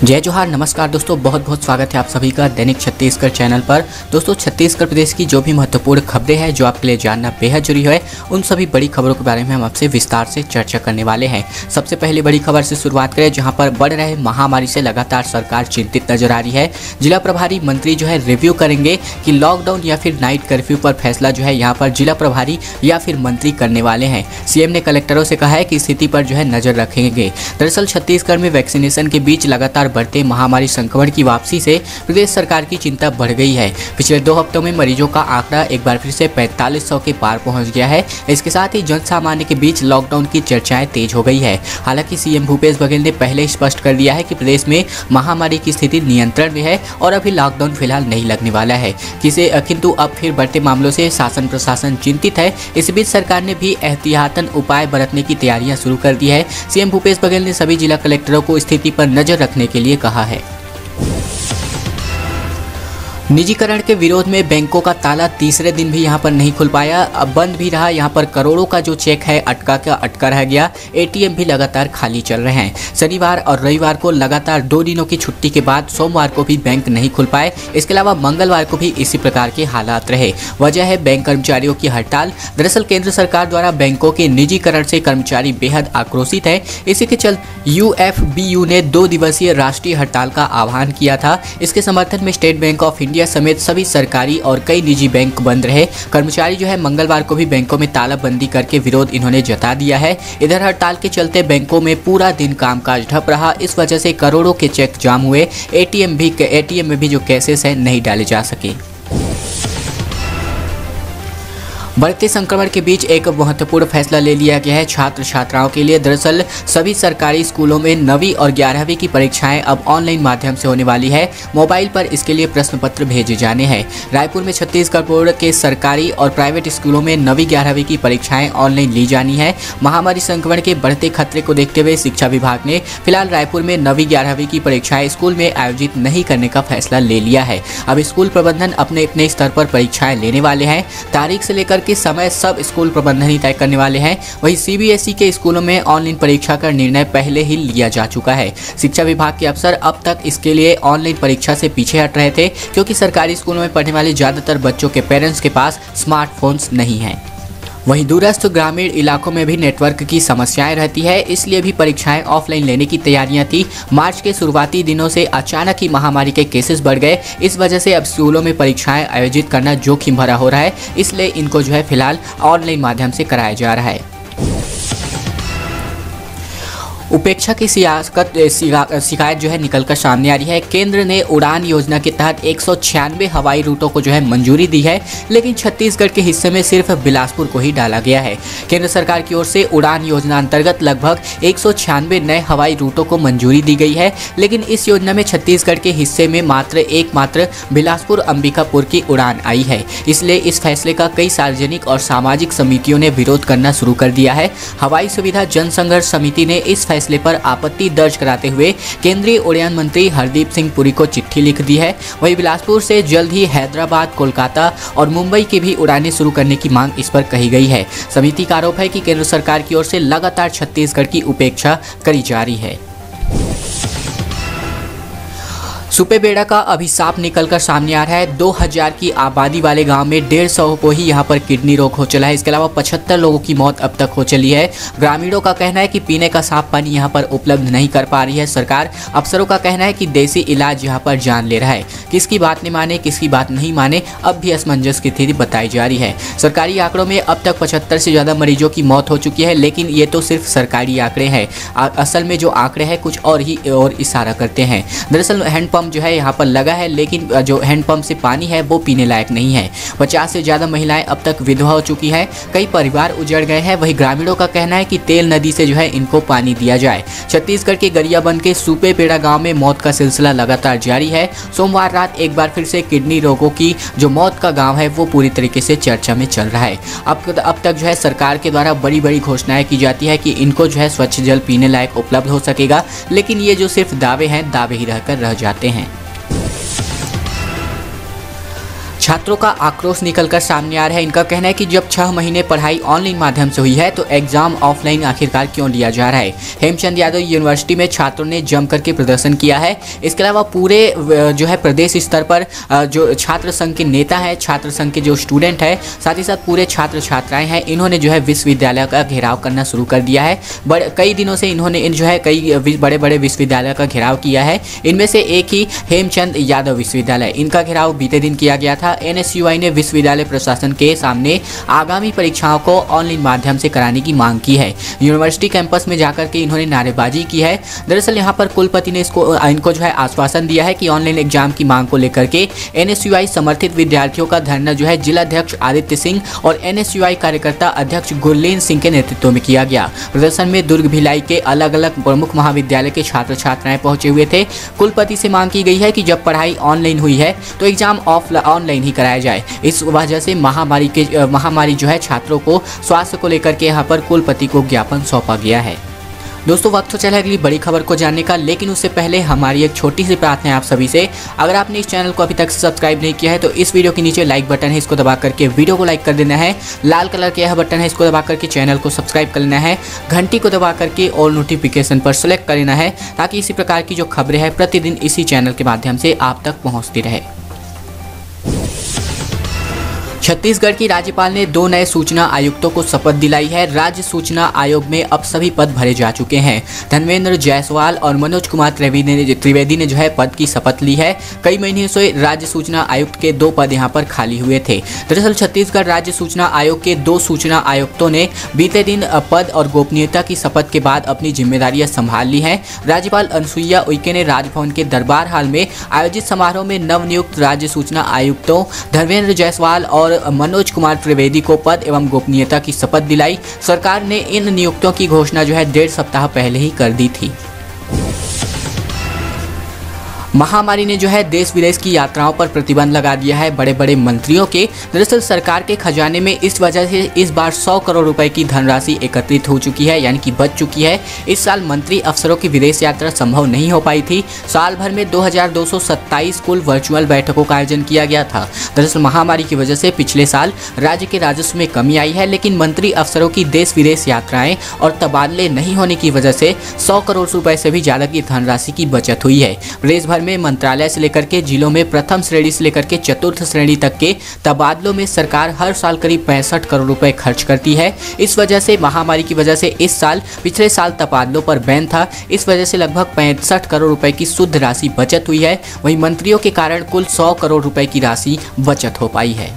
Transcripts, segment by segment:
जय जोहार, नमस्कार दोस्तों, बहुत बहुत स्वागत है आप सभी का दैनिक छत्तीसगढ़ चैनल पर। दोस्तों, छत्तीसगढ़ प्रदेश की जो भी महत्वपूर्ण खबरें हैं जो आपके लिए जानना बेहद जरूरी है, उन सभी बड़ी खबरों के बारे में हम आपसे विस्तार से चर्चा करने वाले हैं। सबसे पहले बड़ी खबर से शुरुआत करें, जहां पर बढ़ रहे महामारी से लगातार सरकार चिंतित नजर आ रही है। जिला प्रभारी मंत्री जो है रिव्यू करेंगे कि लॉकडाउन या फिर नाइट कर्फ्यू पर फैसला जो है यहाँ पर जिला प्रभारी या फिर मंत्री करने वाले हैं। सीएम ने कलेक्टरों से कहा है कि स्थिति पर जो है नजर रखेंगे। दरअसल छत्तीसगढ़ में वैक्सीनेशन के बीच लगातार बढ़ते महामारी संक्रमण की वापसी से प्रदेश सरकार की चिंता बढ़ गई है। पिछले 2 हफ्तों में मरीजों का आंकड़ा एक बार फिर से 4500 के पार पहुंच गया है। इसके साथ ही जन सामान्य के बीच लॉकडाउन की चर्चाएं तेज हो गई है। हालांकि सीएम भूपेश बघेल ने पहले ही स्पष्ट कर दिया है कि प्रदेश में महामारी की स्थिति नियंत्रण में है और अभी लॉकडाउन फिलहाल नहीं लगने वाला है। किंतु अब फिर बढ़ते मामलों से शासन प्रशासन चिंतित है। इस बीच सरकार ने भी एहतियातन उपाय बरतने की तैयारियां शुरू कर दी है। सीएम भूपेश बघेल ने सभी जिला कलेक्टरों को स्थिति पर नजर रखने के लिए कहा है। निजीकरण के विरोध में बैंकों का ताला तीसरे दिन भी यहां पर नहीं खुल पाया। अब बंद भी रहा। यहां पर करोड़ों का जो चेक है अटका रह गया। एटीएम भी लगातार खाली चल रहे हैं। शनिवार और रविवार को लगातार 2 दिनों की छुट्टी के बाद सोमवार को भी बैंक नहीं खुल पाए। इसके अलावा मंगलवार को भी इसी प्रकार के हालात रहे। वजह है बैंक कर्मचारियों की हड़ताल। दरअसल केंद्र सरकार द्वारा बैंकों के निजीकरण से कर्मचारी बेहद आक्रोशित है। इसी के चलते यूएफबीयू ने 2 दिवसीय राष्ट्रीय हड़ताल का आह्वान किया था। इसके समर्थन में स्टेट बैंक ऑफ इंडिया समेत सभी सरकारी और कई निजी बैंक बंद रहे। कर्मचारी जो है मंगलवार को भी बैंकों में तालाबंदी करके विरोध इन्होंने जता दिया है। इधर हड़ताल के चलते बैंकों में पूरा दिन कामकाज ठप रहा। इस वजह से करोड़ों के चेक जाम हुए। एटीएम में भी जो कैसेस है नहीं डाले जा सके। बढ़ते संक्रमण के बीच एक महत्वपूर्ण फैसला ले लिया गया है छात्र छात्राओं के लिए। दरअसल सभी सरकारी स्कूलों में 9वीं और 11वीं की परीक्षाएं अब ऑनलाइन माध्यम से होने वाली है। मोबाइल पर इसके लिए प्रश्न पत्र भेजे जाने हैं। रायपुर में छत्तीसगढ़ बोर्ड के सरकारी और प्राइवेट स्कूलों में 9वीं 11वीं की परीक्षाएं ऑनलाइन ली जानी है। महामारी संक्रमण के बढ़ते खतरे को देखते हुए शिक्षा विभाग ने फिलहाल रायपुर में 9वीं 11वीं की परीक्षाएं स्कूल में आयोजित नहीं करने का फैसला ले लिया है। अब स्कूल प्रबंधन अपने अपने स्तर पर परीक्षाएं लेने वाले हैं। तारीख से लेकर के समय सब स्कूल प्रबंधन ही तय करने वाले हैं। वहीं सीबीएसई के स्कूलों में ऑनलाइन परीक्षा का निर्णय पहले ही लिया जा चुका है। शिक्षा विभाग के अफसर अब तक इसके लिए ऑनलाइन परीक्षा से पीछे हट रहे थे, क्योंकि सरकारी स्कूलों में पढ़ने वाले ज्यादातर बच्चों के पेरेंट्स के पास स्मार्टफोन्स नहीं हैं। वहीं दूरस्थ ग्रामीण इलाकों में भी नेटवर्क की समस्याएं रहती है, इसलिए भी परीक्षाएं ऑफलाइन लेने की तैयारियां थी। मार्च के शुरुआती दिनों से अचानक ही महामारी के केसेस बढ़ गए। इस वजह से अब स्कूलों में परीक्षाएं आयोजित करना जोखिम भरा हो रहा है। इसलिए इनको जो है फिलहाल ऑनलाइन माध्यम से कराया जा रहा है। उपेक्षा की शिकायत जो है निकलकर सामने आ रही है। केंद्र ने उड़ान योजना के तहत 196 हवाई रूटों को जो है मंजूरी दी है, लेकिन छत्तीसगढ़ के हिस्से में सिर्फ बिलासपुर को ही डाला गया है। केंद्र सरकार की ओर से उड़ान योजना अंतर्गत लगभग 196 नए हवाई रूटों को मंजूरी दी गई है, लेकिन इस योजना में छत्तीसगढ़ के हिस्से में मात्र बिलासपुर अंबिकापुर की उड़ान आई है। इसलिए इस फैसले का कई सार्वजनिक और सामाजिक समितियों ने विरोध करना शुरू कर दिया है। हवाई सुविधा जनसंघर्ष समिति ने इस फैसले पर आपत्ति दर्ज कराते हुए केंद्रीय उड़ान मंत्री हरदीप सिंह पुरी को चिट्ठी लिख दी है। वहीं बिलासपुर से जल्द ही हैदराबाद, कोलकाता और मुंबई की भी उड़ानें शुरू करने की मांग इस पर कही गई है। समिति का आरोप है कि केंद्र सरकार की ओर से लगातार छत्तीसगढ़ की उपेक्षा करी जा रही है। सुपेबेड़ा का अभिशाप निकलकर सामने आ रहा है। 2000 की आबादी वाले गांव में 150 को ही यहां पर किडनी रोग हो चला है। इसके अलावा 75 लोगों की मौत अब तक हो चली है। ग्रामीणों का कहना है कि पीने का साफ पानी यहां पर उपलब्ध नहीं कर पा रही है सरकार। अफसरों का कहना है कि देसी इलाज यहां पर जान ले रहा है। किसकी बात नहीं माने, किसकी बात नहीं माने, अब भी असमंजस की स्थिति बताई जा रही है। सरकारी आंकड़ों में अब तक 75 से ज्यादा मरीजों की मौत हो चुकी है, लेकिन ये तो सिर्फ सरकारी आंकड़े हैं। असल में जो आंकड़े हैं कुछ और ही और इशारा करते हैं। दरअसल हैंडपंप जो है यहाँ पर लगा है, लेकिन जो हैंडपंप से पानी है वो पीने लायक नहीं है। 50 से ज्यादा महिलाएं अब तक विधवा हो चुकी है। कई परिवार उजड़ गए हैं। वहीं ग्रामीणों का कहना है कि तेल नदी से जो है इनको पानी दिया जाए। छत्तीसगढ़ के गरियाबंद के सुपेबेड़ा गांव में मौत का सिलसिला लगातार जारी है। सोमवार रात एक बार फिर से किडनी रोगों की जो मौत का गाँव है वो पूरी तरीके से चर्चा में चल रहा है। अब तक जो है सरकार के द्वारा बड़ी बड़ी घोषणाएं की जाती है कि इनको जो है स्वच्छ जल पीने लायक उपलब्ध हो सकेगा, लेकिन ये जो सिर्फ दावे हैं, दावे ही रहकर रह जाते हैं। छात्रों का आक्रोश निकलकर सामने आ रहा है। इनका कहना है कि जब 6 महीने पढ़ाई ऑनलाइन माध्यम से हुई है तो एग्जाम ऑफलाइन आखिरकार क्यों लिया जा रहा है। हेमचंद यादव यूनिवर्सिटी में छात्रों ने जम करके प्रदर्शन किया है। इसके अलावा पूरे जो है प्रदेश स्तर पर जो छात्र संघ के नेता हैं, छात्र संघ के जो स्टूडेंट है, साथ ही साथ पूरे छात्र छात्राएं हैं, इन्होंने जो है विश्वविद्यालय का घेराव करना शुरू कर दिया है। कई दिनों से इन्होंने जो है कई बड़े बड़े विश्वविद्यालय का घेराव किया है। इनमें से एक ही हेमचंद यादव विश्वविद्यालय, इनका घेराव बीते दिन किया गया था। NSUI ने विश्वविद्यालय प्रशासन के सामने आगामी परीक्षाओं को ऑनलाइन माध्यम से कराने की मांग की है। यूनिवर्सिटी कैंपस में जाकर के इन्होंने नारेबाजी की है। दरअसल यहां पर कुलपति ने इनको जो है आश्वासन दिया है कि ऑनलाइन एग्जाम की मांग को लेकर के NSUI समर्थित विद्यार्थियों का धरना जो है जिलाध्यक्ष आदित्य सिंह और NSUI कार्यकर्ता अध्यक्ष गुरलीन सिंह के नेतृत्व में किया गया। प्रदर्शन में दुर्ग, भिलाई के अलग अलग प्रमुख महाविद्यालय के छात्र छात्राएं पहुंचे हुए थे। कुलपति से मांग की गई है कि जब पढ़ाई ऑनलाइन हुई है तो एग्जाम ऑनलाइन ही कराया जाए। इस वजह से महामारी जो है छात्रों को स्वास्थ्य को लेकर के यहाँ पर कुलपति को ज्ञापन सौंपा गया है। दोस्तों वक्त तो चला अगली बड़ी खबर को जानने का, लेकिन उससे पहले हमारी एक छोटी सी प्रार्थना है आप सभी से। अगर आपने इस चैनल को अभी तक सब्सक्राइब नहीं किया है तो इस वीडियो के नीचे लाइक बटन है, इसको दबा करके वीडियो को लाइक कर देना है। लाल कलर का यह बटन है, इसको दबा करके चैनल को सब्सक्राइब कर लेना है। घंटी को दबा करके ऑल नोटिफिकेशन पर सेलेक्ट कर लेना है ताकि इसी प्रकार की जो खबरें हैं प्रतिदिन इसी चैनल के माध्यम से आप तक पहुँचती रहे। छत्तीसगढ़ की राज्यपाल ने 2 नए सूचना आयुक्तों को शपथ दिलाई है। राज्य सूचना आयोग में अब सभी पद भरे जा चुके हैं। धर्मेंद्र जायसवाल और मनोज कुमार त्रिवेदी ने जो है पद की शपथ ली है। कई महीने से राज्य सूचना आयुक्त के 2 पद यहां पर खाली हुए थे। दरअसल छत्तीसगढ़ राज्य सूचना आयोग के 2 सूचना आयुक्तों ने बीते दिन पद और गोपनीयता की शपथ के बाद अपनी जिम्मेदारियां संभाल ली हैं। राज्यपाल अनुसुईया उइके ने राजभवन के दरबार हाल में आयोजित समारोह में नवनियुक्त राज्य सूचना आयुक्तों धर्मेंद्र जायसवाल और मनोज कुमार त्रिवेदी को पद एवं गोपनीयता की शपथ दिलाई। सरकार ने इन नियुक्तियों की घोषणा जो है 1.5 सप्ताह पहले ही कर दी थी। महामारी ने जो है देश विदेश की यात्राओं पर प्रतिबंध लगा दिया है बड़े बड़े मंत्रियों के। दरअसल सरकार के खजाने में इस वजह से इस बार 100 करोड़ रुपए की धनराशि एकत्रित हो चुकी है, यानी कि बच चुकी है। इस साल मंत्री अफसरों की विदेश यात्रा संभव नहीं हो पाई थी। साल भर में 2227 कुल वर्चुअल बैठकों का आयोजन किया गया था। दरअसल महामारी की वजह से पिछले साल राज्य के राजस्व में कमी आई है, लेकिन मंत्री अफसरों की देश विदेश यात्राएं और तबादले नहीं होने की वजह से 100 करोड़ रुपए से भी ज्यादा की धनराशि की बचत हुई है। प्रदेश भर में मंत्रालय से लेकर के जिलों में प्रथम श्रेणी से लेकर के चतुर्थ श्रेणी तक के तबादलों में सरकार हर साल करीब 65 करोड़ रुपए खर्च करती है। इस वजह से महामारी की वजह से इस साल पिछले साल तबादलों पर बैन था। इस वजह से लगभग 65 करोड़ रुपए की शुद्ध राशि बचत हुई है। वहीं मंत्रियों के कारण कुल 100 करोड़ रुपए की राशि बचत हो पाई है।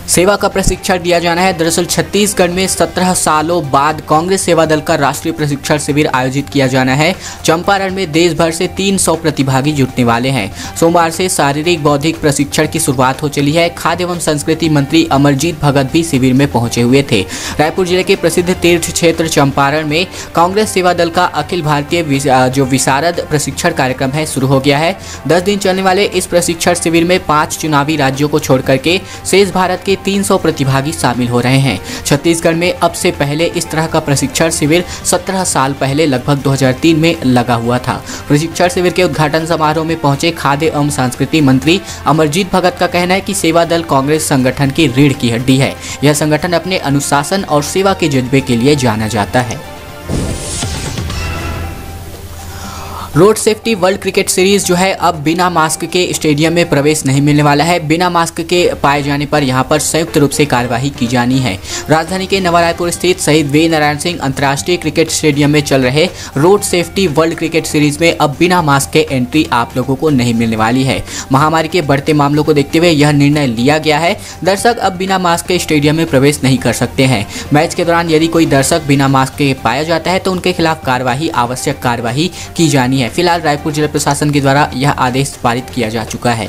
सेवा का प्रशिक्षण दिया जाना है। दरअसल छत्तीसगढ़ में 17 सालों बाद कांग्रेस सेवा दल का राष्ट्रीय प्रशिक्षण शिविर आयोजित किया जाना है। चंपारण में देश भर से 300 प्रतिभागी जुटने वाले हैं। सोमवार से शारीरिक बौद्धिक प्रशिक्षण की शुरुआत हो चली है। खाद्य एवं संस्कृति मंत्री अमरजीत भगत भी शिविर में पहुंचे हुए थे। रायपुर जिले के प्रसिद्ध तीर्थ क्षेत्र चंपारण में कांग्रेस सेवा दल का अखिल भारतीय विशारद प्रशिक्षण कार्यक्रम है शुरू हो गया है। 10 दिन चलने वाले इस प्रशिक्षण शिविर में 5 चुनावी राज्यों को छोड़ करके शेष भारत के 300 प्रतिभागी शामिल हो रहे हैं। छत्तीसगढ़ में अब से पहले इस तरह का प्रशिक्षण शिविर 17 साल पहले लगभग 2003 में लगा हुआ था। प्रशिक्षण शिविर के उद्घाटन समारोह में पहुंचे खाद्य एवं संस्कृति मंत्री अमरजीत भगत का कहना है कि सेवा दल कांग्रेस संगठन की रीढ़ की हड्डी है। यह संगठन अपने अनुशासन और सेवा के जज्बे के लिए जाना जाता है। Road safety world cricket series जो है अब बिना मास्क के स्टेडियम में प्रवेश नहीं मिलने वाला है। बिना मास्क के पाए जाने पर यहां पर संयुक्त रूप से कार्यवाही की जानी है। राजधानी के नवा रायपुर स्थित शहीद वीर नारायण सिंह अंतर्राष्ट्रीय क्रिकेट स्टेडियम में चल रहे road safety world cricket series में अब बिना मास्क के एंट्री आप लोगों को नहीं मिलने वाली है। महामारी के बढ़ते मामलों को देखते हुए यह निर्णय लिया गया है। दर्शक अब बिना मास्क के स्टेडियम में प्रवेश नहीं कर सकते हैं। मैच के दौरान यदि कोई दर्शक बिना मास्क के पाया जाता है तो उनके खिलाफ आवश्यक कार्यवाही की जानी है। फिलहाल रायपुर जिला प्रशासन के द्वारा यह आदेश पारित किया जा चुका है।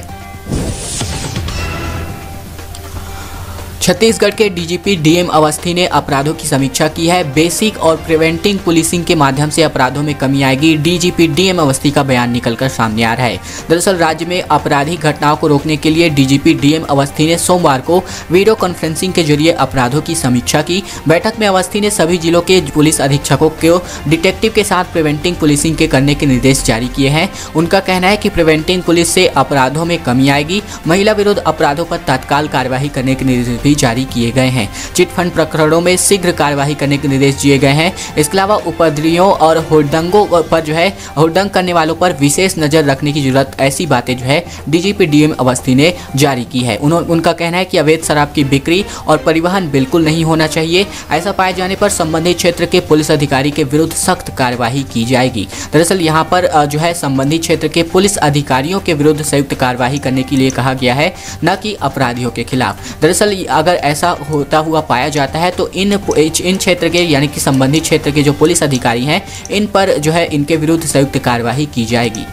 छत्तीसगढ़ के डीजीपी डीएम अवस्थी ने अपराधों की समीक्षा की है। बेसिक और प्रिवेंटिव पुलिसिंग के माध्यम से अपराधों में कमी आएगी, डीजीपी डीएम अवस्थी का बयान निकलकर सामने आ रहा है। दरअसल राज्य में आपराधिक घटनाओं को रोकने के लिए डीजीपी डीएम अवस्थी ने सोमवार को वीडियो कॉन्फ्रेंसिंग के जरिए अपराधों की समीक्षा की। बैठक में अवस्थी ने सभी जिलों के पुलिस अधीक्षकों को डिटेक्टिव के साथ प्रिवेंटिव पुलिसिंग के करने के निर्देश जारी किए हैं। उनका कहना है कि प्रिवेंटिव पुलिस से अपराधों में कमी आएगी। महिला विरुद्ध अपराधों पर तत्काल कार्यवाही करने के निर्देश भी जारी किए गए हैं। चिट फंड प्रकरणों में शीघ्र कार्यवाही करने के निर्देश दिए गए हैं। इसके अलावा उपद्रवियों और हुड़दंगों पर हुड़दंग करने वालों पर विशेष नजर रखने की जरूरत, ऐसी बातें डीजीपी डीएम अवस्थी ने जारी की है। उनका कहना है कि अवैध शराब की बिक्री और परिवहन बिल्कुल नहीं होना चाहिए। ऐसा पाए जाने पर संबंधित क्षेत्र के पुलिस अधिकारी के विरुद्ध सख्त कार्यवाही की जाएगी। दरअसल यहाँ पर संबंधित क्षेत्र के पुलिस अधिकारियों के विरुद्ध संयुक्त कार्यवाही करने के लिए कहा गया है, न कि अपराधियों के खिलाफ। दरअसल अगर ऐसा होता हुआ पाया जाता है तो इन क्षेत्र के यानी कि संबंधित क्षेत्र के जो पुलिस अधिकारी हैं, इन पर इनके विरुद्ध संयुक्त कार्यवाही की जाएगी।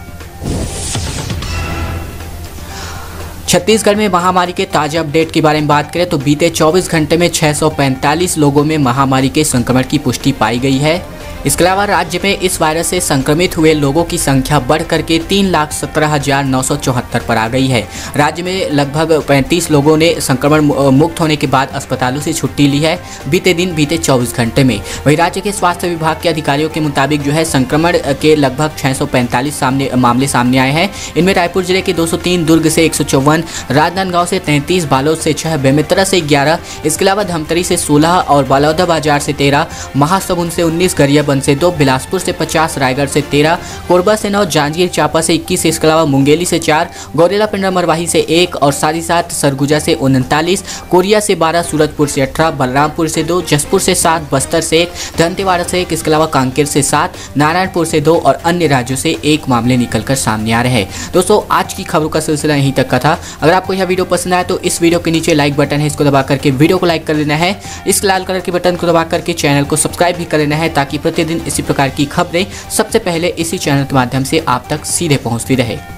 छत्तीसगढ़ में महामारी के ताजा अपडेट के बारे में बात करें तो बीते 24 घंटे में 645 लोगों में महामारी के संक्रमण की पुष्टि पाई गई है। इसके अलावा राज्य में इस वायरस से संक्रमित हुए लोगों की संख्या बढ़कर के 3,17,974 पर आ गई है। राज्य में लगभग 35 लोगों ने संक्रमण मुक्त होने के बाद अस्पतालों से छुट्टी ली है बीते 24 घंटे में। वहीं राज्य के स्वास्थ्य विभाग के अधिकारियों के मुताबिक संक्रमण के लगभग 645 मामले सामने आए हैं। इनमें रायपुर जिले के 203, दुर्ग से 154, राजनांदगांव से 33, बालोद से 6, बेमेतरा से 11, इसके अलावा धमतरी से 16 और बलौदाबाजार से 13, महासमुंद से 19, गरियाबंद से 2, बिलासपुर से 50, रायगढ़ से 13, कोरबा से 9, जांजगीर चांपा से 21, इसके अलावा मुंगेली से 4, गौरेला पिंडरा मरवाही से 1 और साथ ही साथ सरगुजा से 39, कोरिया से 12, सूरजपुर से 18, बलरामपुर से 2, जसपुर से 7, बस्तर से 1, दंतेवाड़ा से 1, इसके अलावा कांकेर से 7, नारायणपुर से 2 और अन्य राज्यों से 1 मामले निकलकर सामने आ रहे हैं। दोस्तों, आज की खबरों का सिलसिला यहीं तक का था। अगर आपको यह वीडियो पसंद आया तो इस वीडियो के नीचे लाइक बटन है, इसको दबा करके वीडियो को लाइक कर देना है। इस लाल कलर के बटन को दबा करके चैनल को सब्सक्राइब भी कर लेना है, ताकि प्रतिदिन इसी प्रकार की खबरें सबसे पहले इसी चैनल के माध्यम से आप तक सीधे पहुंचती रहे।